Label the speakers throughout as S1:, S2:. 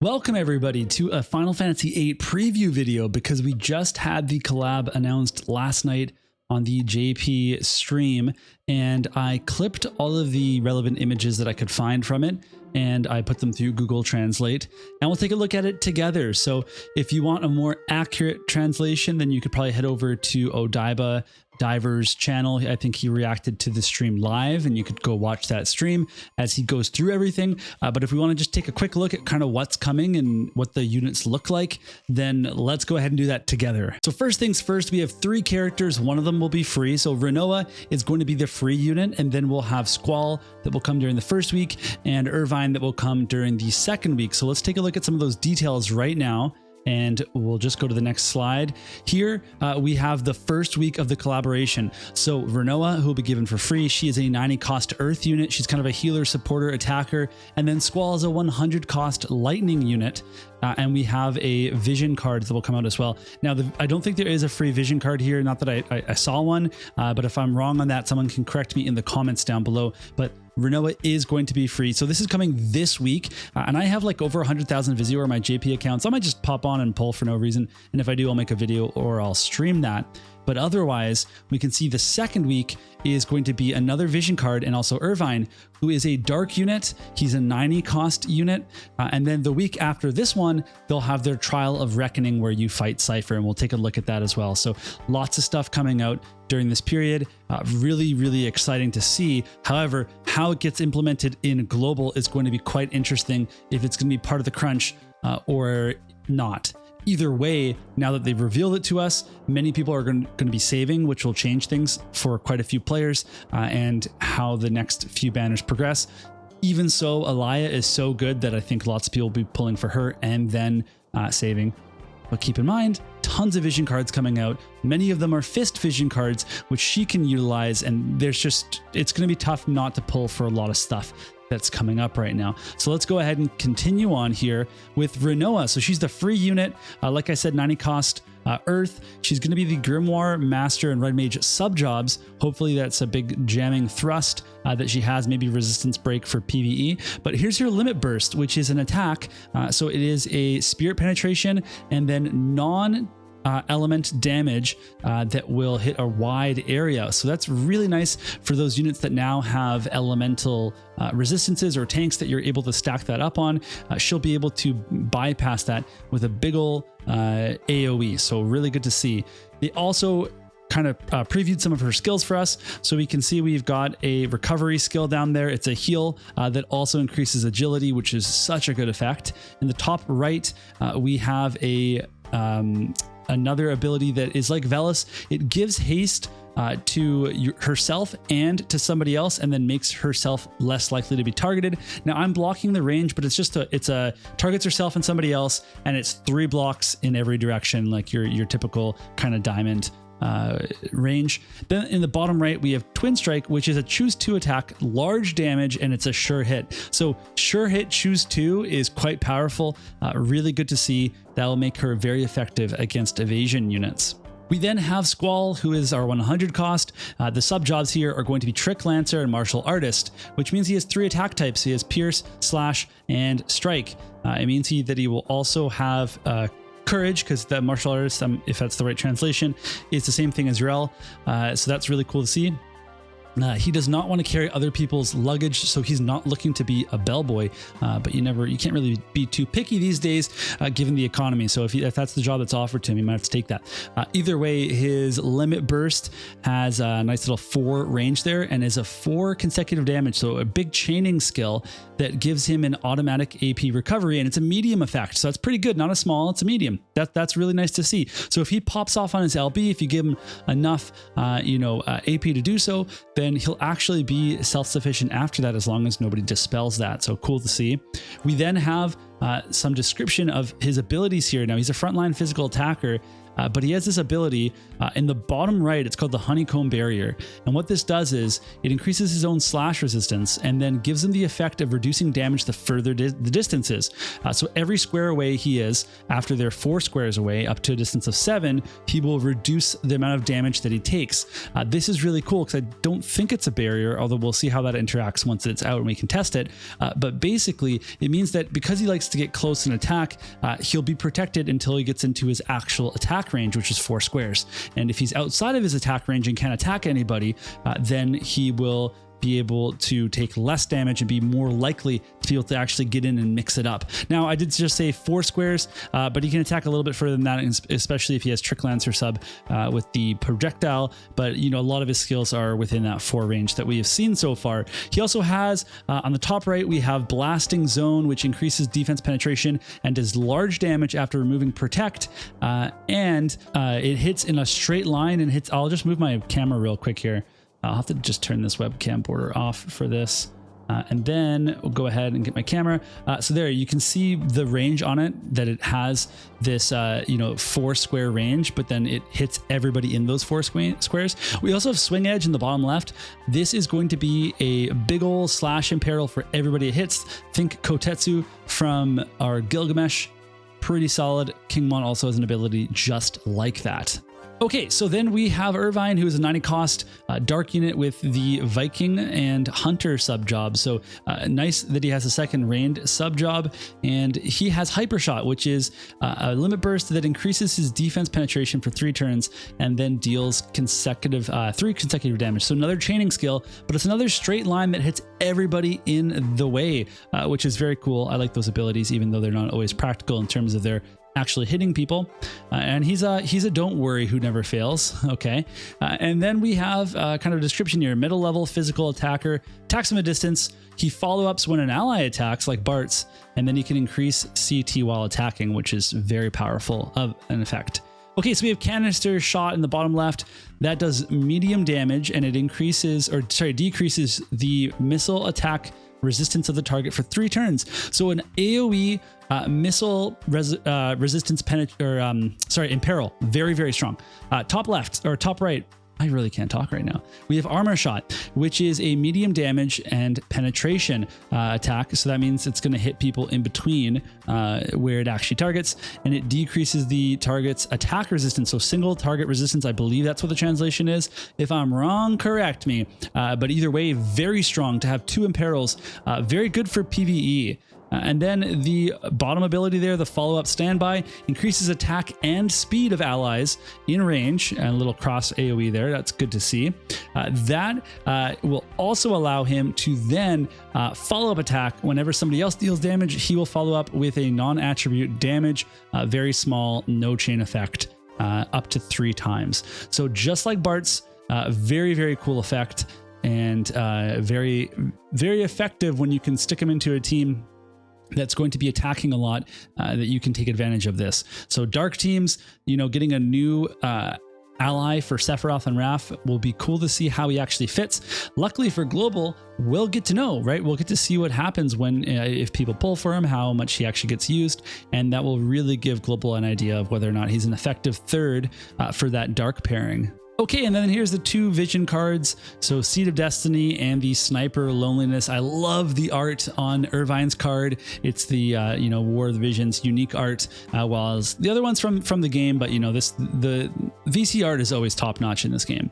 S1: Welcome everybody to a Final Fantasy VIII preview video because we just had the collab announced last night on the JP stream, and I clipped all of the relevant images that I could find from it and I put them through Google Translate, and we'll take a look at it together. So if you want a more accurate translation, then you could probably head over to Odaiba Diver's channel. I think he reacted to the stream live, and you could go watch that stream as he goes through everything. But if we want to just take a quick look at kind of what's coming and what the units look like, then let's go ahead and do that together. So first things first, we have 3 characters. One of them will be free. So Rinoa is going to be the free unit, and then we'll have Squall that will come during the first week and Irvine that will come during the second week. So let's take a look at some of those details right now. And we'll just go to the next slide. Here we have the first week of the collaboration. So Rinoa, who will be given for free, she is a 90 cost earth unit. She's kind of a healer, supporter, attacker. And then Squall is a 100 cost lightning unit. And we have a vision card that will come out as well. Now, I don't think there is a free vision card here. Not that I saw one, but if I'm wrong on that, someone can correct me in the comments down below. But Rinoa is going to be free. So this is coming this week. And I have like over 100,000 Visio on my JP account. So I might just pop on and pull for no reason. And if I do, I'll make a video or I'll stream that. But otherwise, we can see the second week is going to be another vision card, and also Irvine, who is a dark unit. He's a 90 cost unit. And then the week after this one, they'll have their Trial of Reckoning where you fight Cypher, and we'll take a look at that as well. So lots of stuff coming out during this period. Really, really exciting to see. However, how it gets implemented in global is going to be quite interesting, if it's going to be part of the crunch or not. Either way, now that they've revealed it to us, many people are going to be saving, which will change things for quite a few players and how the next few banners progress. Even so, Alaya is so good that I think lots of people will be pulling for her and then saving. But keep in mind, tons of vision cards coming out. Many of them are fist vision cards, which she can utilize, and it's going to be tough not to pull for a lot of stuff that's coming up right now. So let's go ahead and continue on here with Rinoa. So she's the free unit. Like I said, 90 cost Earth. She's going to be the Grimoire Master and Red Mage sub-jobs. Hopefully that's a big jamming thrust that she has, maybe resistance break for PvE. But here's her limit burst, which is an attack. So it is a spirit penetration and then element damage that will hit a wide area. So that's really nice for those units that now have elemental resistances or tanks that you're able to stack that up on. She'll be able to bypass that with a big ol' AoE. So really good to see. They also kind of previewed some of her skills for us. So we can see we've got a recovery skill down there. It's a heal that also increases agility, which is such a good effect. In the top right, we have another ability that is like Velis. It gives haste to herself and to somebody else, and then makes herself less likely to be targeted. Now I'm blocking the range, but it's just targets herself and somebody else, and it's 3 blocks in every direction, like your typical kind of diamond range. Then in the bottom right, we have Twin Strike, which is a choose 2 attack, large damage, and it's a sure hit. So sure hit choose 2 is quite powerful. Really good to see. That will make her very effective against evasion units. We then have Squall, who is our 100 cost. The sub jobs here are going to be Trick Lancer and Martial Artist, which means he has 3 attack types. He has Pierce, Slash, and Strike. It means that he will also have Courage, because the Martial Artist, if that's the right translation, is the same thing as Rel. So that's really cool to see. He does not want to carry other people's luggage, so he's not looking to be a bellboy, but you can't really be too picky these days given the economy. So if that's the job that's offered to him, you might have to take that. Either way, his limit burst has a nice little 4 range there and is a 4 consecutive damage, so a big chaining skill that gives him an automatic AP recovery, and it's a medium effect, so that's pretty good. Not a small, it's a medium. That's really nice to see. So if he pops off on his LB, if you give him enough AP to do so, then he'll actually be self-sufficient after that, as long as nobody dispels that. So cool to see. We then have some description of his abilities here. Now he's a frontline physical attacker, but he has this ability in the bottom right. It's called the Honeycomb Barrier. And what this does is it increases his own slash resistance and then gives him the effect of reducing damage the further the distance is. So every square away he is, after they're 4 squares away up to a distance of 7, he will reduce the amount of damage that he takes. This is really cool because I don't think it's a barrier, although we'll see how that interacts once it's out and we can test it. But basically it means that because he likes to get close and attack, he'll be protected until he gets into his actual attack range, which is 4 squares. And if he's outside of his attack range and can't attack anybody, then he will be able to take less damage and be more likely to be able to actually get in and mix it up. Now, I did just say 4 squares, but he can attack a little bit further than that, especially if he has Trick Lancer sub with the projectile. But, you know, a lot of his skills are within that 4 range that we have seen so far. He also has, on the top right, we have Blasting Zone, which increases defense penetration and does large damage after removing Protect. And it hits in a straight line and hits, I'll just move my camera real quick here. I'll have to just turn this webcam border off for this. And then we'll go ahead and get my camera. So there you can see the range on it, that it has this, you know, 4 square range, but then it hits everybody in those 4 squares. We also have Swing Edge in the bottom left. This is going to be a big ol' slash imperil for everybody it hits. Think Kotetsu from our Gilgamesh. Pretty solid. Kingmon also has an ability just like that. Okay, so then we have Irvine, who is a 90 cost dark unit with the Viking and Hunter sub job. So nice that he has a second ranged sub job, and he has Hypershot, which is a limit burst that increases his defense penetration for 3 turns and then deals 3 consecutive damage. So another chaining skill, but it's another straight line that hits everybody in the way, which is very cool. I like those abilities, even though they're not always practical in terms of their actually hitting people. And he's a don't worry who never fails. Okay. And then we have kind of a description here: middle level physical attacker, attacks from a distance. He follow-ups when an ally attacks, like Bart's, and then he can increase CT while attacking, which is very powerful of an effect. Okay, so we have Canister Shot in the bottom left. That does medium damage, and it decreases the missile attack resistance of the target for 3 turns. So an AoE missile resistance imperil, very, very strong. Top left or top right, I really can't talk right now. We have Armor Shot, which is a medium damage and penetration attack. So that means it's going to hit people in between where it actually targets, and it decreases the target's attack resistance. So single target resistance, I believe that's what the translation is. If I'm wrong, correct me. But either way, very strong to have 2 imperils. Very good for PvE. And then the bottom ability there, the follow-up standby, increases attack and speed of allies in range, and a little cross AoE there. That's good to see. That will also allow him to then follow-up attack. Whenever somebody else deals damage, he will follow up with a non-attribute damage, very small, no chain effect, up to 3 times. So just like Bart's, very, very cool effect, and very, very effective when you can stick him into a team that's going to be attacking a lot, that you can take advantage of this. So dark teams, you know, getting a new ally for Sephiroth and Raph will be cool to see how he actually fits. Luckily for global, we'll get to know, right? We'll get to see what happens when, if people pull for him, how much he actually gets used. And that will really give global an idea of whether or not he's an effective third for that dark pairing. Okay, and then here's the 2 vision cards. So Seed of Destiny and the Sniper Loneliness. I love the art on Irvine's card. It's the, you know, War of the Visions unique art, while as the other one's from the game, but you know, the VC art is always top notch in this game.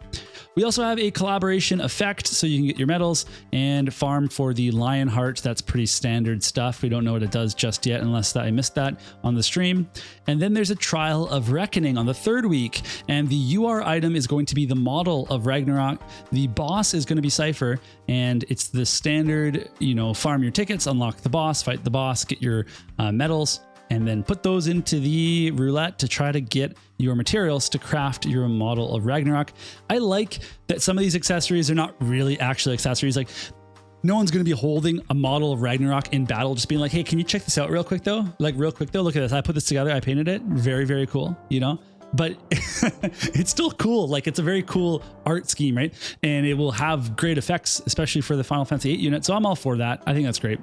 S1: We also have a collaboration effect, so you can get your medals and farm for the Lionheart. That's pretty standard stuff. We don't know what it does just yet, unless I missed that on the stream. And then there's a Trial of Reckoning on the 3rd week, and the UR item is going to be the model of Ragnarok. The boss is going to be Cypher, and it's the standard, you know, farm your tickets, unlock the boss, fight the boss, get your medals, and then put those into the roulette to try to get your materials to craft your model of Ragnarok. I like that some of these accessories are not really actually accessories. Like, no one's going to be holding a model of Ragnarok in battle, just being like, hey, can you check this out real quick though? Like, real quick though, look at this. I put this together. I painted it. Very, very cool, you know? But it's still cool. Like, it's a very cool art scheme, right? And it will have great effects, especially for the Final Fantasy VIII unit. So I'm all for that. I think that's great.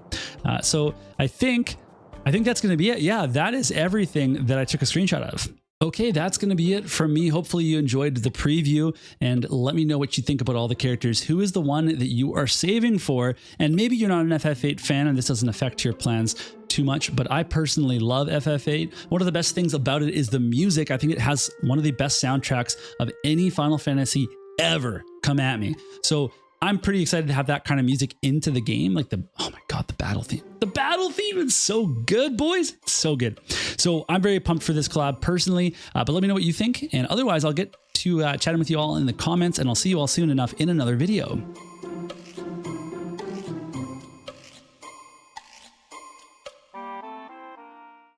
S1: So I think that's going to be it. Yeah, that is everything that I took a screenshot of. Okay, that's going to be it from me. Hopefully you enjoyed the preview, and let me know what you think about all the characters. Who is the one that you are saving for? And maybe you're not an FF8 fan and this doesn't affect your plans too much, but I personally love FF8. One of the best things about it is the music. I think it has one of the best soundtracks of any Final Fantasy ever. Come at me. So I'm pretty excited to have that kind of music into the game. Like oh my God, the battle theme. The battle theme is so good, boys. It's so good. So I'm very pumped for this collab personally, but let me know what you think. And otherwise, I'll get to chatting with you all in the comments, and I'll see you all soon enough in another video.